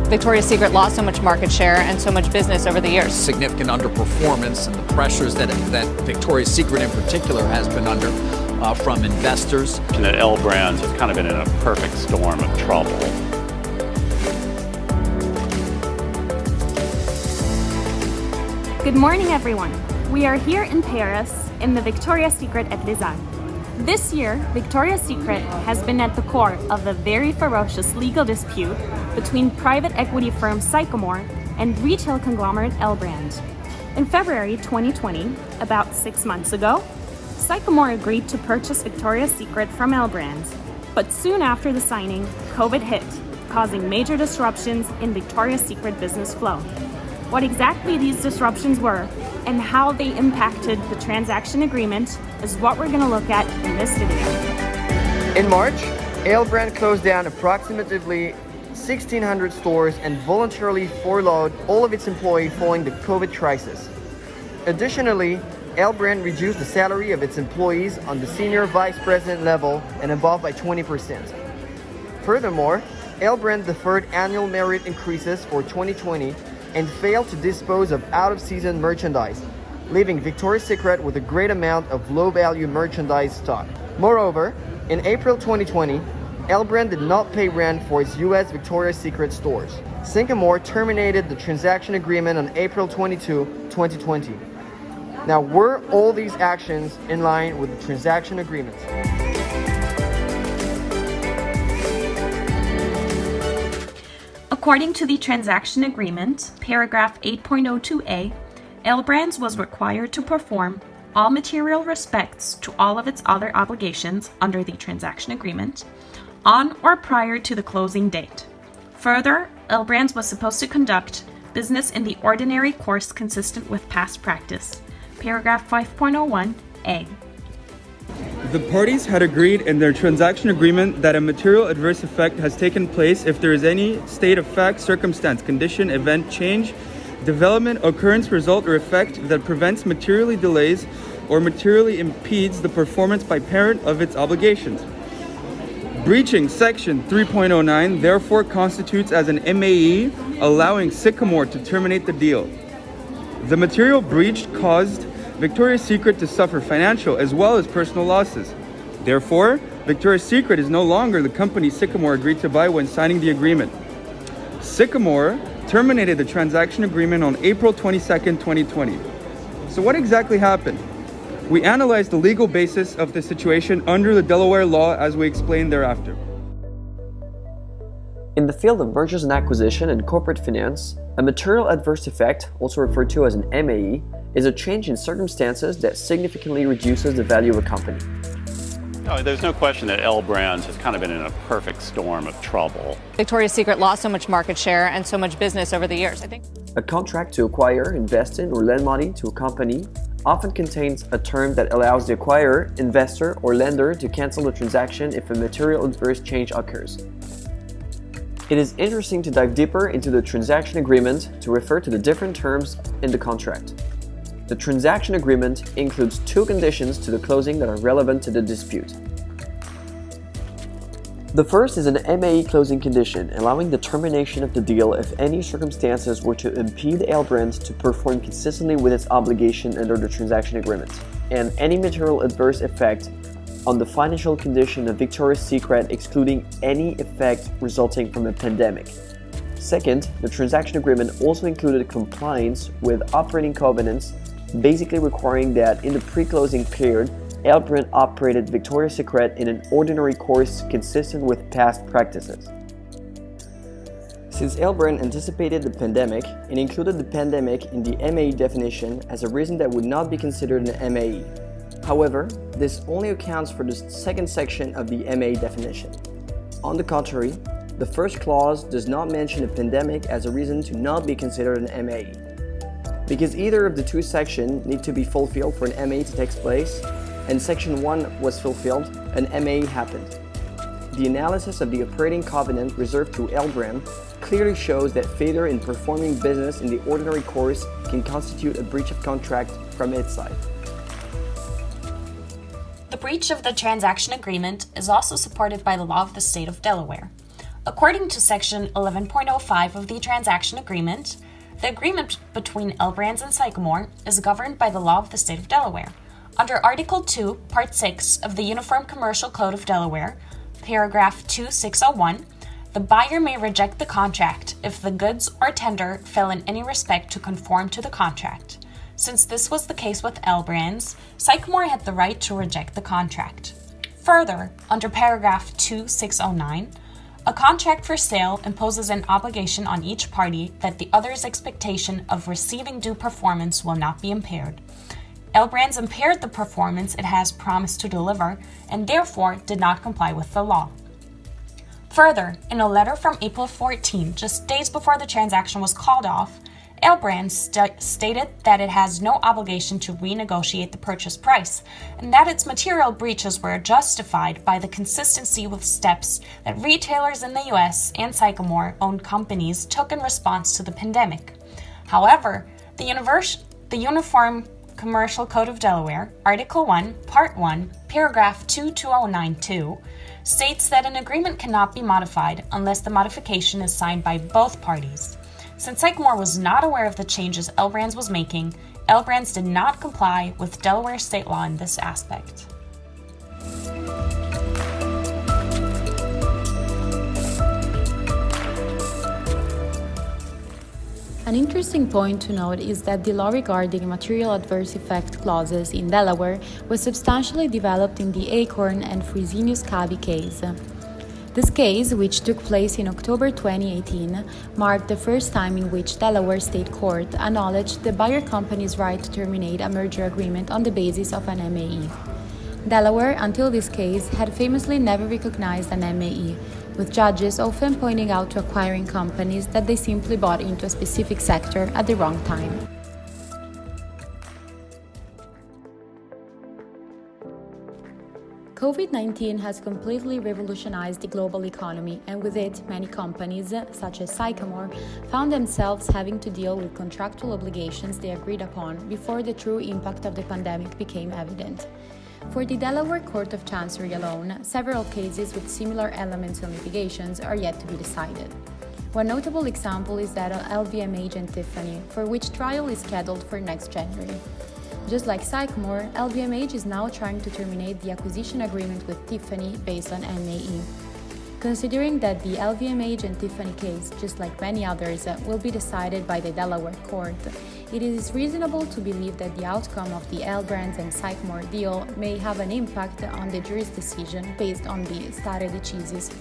Victoria's Secret lost so much market share and so much business over the years. Significant underperformance and the pressures that Victoria's Secret in particular has been under from investors. And that L Brands has kind of been in a perfect storm of trouble. Good morning, everyone. We are here in Paris in the Victoria's Secret at Les Halles. This year, Victoria's Secret has been at the core of a very ferocious legal dispute between private equity firm Sycamore and retail conglomerate L Brand. In February 2020, about 6 months ago, Sycamore agreed to purchase Victoria's Secret from L Brand. But soon after the signing, COVID hit, causing major disruptions in Victoria's Secret business flow. What exactly these disruptions were and how they impacted the transaction agreement is what we're going to look at in this video. In March, L Brand closed down approximately 1,600 stores and voluntarily furloughed all of its employees following the COVID crisis. Additionally, L Brand reduced the salary of its employees on the senior vice president level and above by 20%. Furthermore, L Brand deferred annual merit increases for 2020 and failed to dispose of out-of-season merchandise, leaving Victoria's Secret with a great amount of low-value merchandise stock. Moreover, in April 2020, L Brand did not pay rent for its US Victoria's Secret stores. Sycamore terminated the transaction agreement on April 22, 2020. Now, were all these actions in line with the transaction agreement? According to the transaction agreement, paragraph 8.02a, L Brands was required to perform all material respects to all of its other obligations under the transaction agreement on or prior to the closing date. Further, L Brands was supposed to conduct business in the ordinary course consistent with past practice, paragraph 5.01a. The parties had agreed in their transaction agreement that a material adverse effect has taken place if there is any state of fact, circumstance, condition, event, change, development, occurrence, result, or effect that prevents, materially delays, or materially impedes the performance by parent of its obligations. Breaching Section 3.09 therefore constitutes as an MAE, allowing Sycamore to terminate the deal. The material breached caused Victoria's Secret to suffer financial as well as personal losses. Therefore, Victoria's Secret is no longer the company Sycamore agreed to buy when signing the agreement. Sycamore terminated the transaction agreement on April 22, 2020. So what exactly happened? We analyzed the legal basis of the situation under the Delaware law as we explained thereafter. In the field of mergers and acquisition and corporate finance, a material adverse effect, also referred to as an MAE, is a change in circumstances that significantly reduces the value of a company. No, there's no question that L Brands has kind of been in a perfect storm of trouble. Victoria's Secret lost so much market share and so much business over the years. I think A contract to acquire, invest in, or lend money to a company often contains a term that allows the acquirer, investor, or lender to cancel the transaction if a material adverse change occurs. It is interesting to dive deeper into the transaction agreement to refer to the different terms in the contract. The transaction agreement includes two conditions to the closing that are relevant to the dispute. The first is an MAE closing condition, allowing the termination of the deal if any circumstances were to impede L Brand to perform consistently with its obligation under the transaction agreement, and any material adverse effect on the financial condition of Victoria's Secret, excluding any effect resulting from a pandemic. Second, the transaction agreement also included compliance with operating covenants, basically requiring that in the pre-closing period, L Brand operated Victoria's Secret in an ordinary course consistent with past practices. Since L Brand anticipated the pandemic, it included the pandemic in the MAE definition as a reason that would not be considered an MAE. However, this only accounts for the second section of the MAE definition. On the contrary, the first clause does not mention a pandemic as a reason to not be considered an MAE. Because either of the two sections need to be fulfilled for an MAE to take place, and Section 1 was fulfilled, an MAE happened. The analysis of the operating covenant reserved to L Brand clearly shows that failure in performing business in the ordinary course can constitute a breach of contract from its side. The breach of the transaction agreement is also supported by the law of the state of Delaware. According to Section 11.05 of the Transaction Agreement, the agreement between L Brands and Sycamore is governed by the law of the state of Delaware. Under Article 2, Part 6 of the Uniform Commercial Code of Delaware, Paragraph 2601, the buyer may reject the contract if the goods or tender fail in any respect to conform to the contract. Since this was the case with L Brands, Sycamore had the right to reject the contract. Further, under Paragraph 2609, a contract for sale imposes an obligation on each party that the other's expectation of receiving due performance will not be impaired. L Brands impaired the performance it has promised to deliver and therefore did not comply with the law. Further, in a letter from April 14, just days before the transaction was called off, L Brands stated that it has no obligation to renegotiate the purchase price, and that its material breaches were justified by the consistency with steps that retailers in the U.S. and Sycamore-owned companies took in response to the pandemic. However, the Uniform Commercial Code of Delaware, Article 1, Part 1, Paragraph 22092, states that an agreement cannot be modified unless the modification is signed by both parties. Since Sycamore was not aware of the changes L Brands was making, L Brands did not comply with Delaware state law in this aspect. An interesting point to note is that the law regarding material adverse effect clauses in Delaware was substantially developed in the Acorn and Fresenius Kabi case. This case, which took place in October 2018, marked the first time in which Delaware State Court acknowledged the buyer company's right to terminate a merger agreement on the basis of an MAE. Delaware, until this case, had famously never recognized an MAE, with judges often pointing out to acquiring companies that they simply bought into a specific sector at the wrong time. COVID-19 has completely revolutionized the global economy, and with it, many companies, such as Sycamore, found themselves having to deal with contractual obligations they agreed upon before the true impact of the pandemic became evident. For the Delaware Court of Chancery alone, several cases with similar elements and litigations are yet to be decided. One notable example is that of LVMH and Tiffany, for which trial is scheduled for next January. Just like Sycamore, LVMH is now trying to terminate the acquisition agreement with Tiffany based on MAE. Considering that the LVMH and Tiffany case, just like many others, will be decided by the Delaware court, it is reasonable to believe that the outcome of the L Brands and Sycamore deal may have an impact on the jury's decision based on the stare decisis.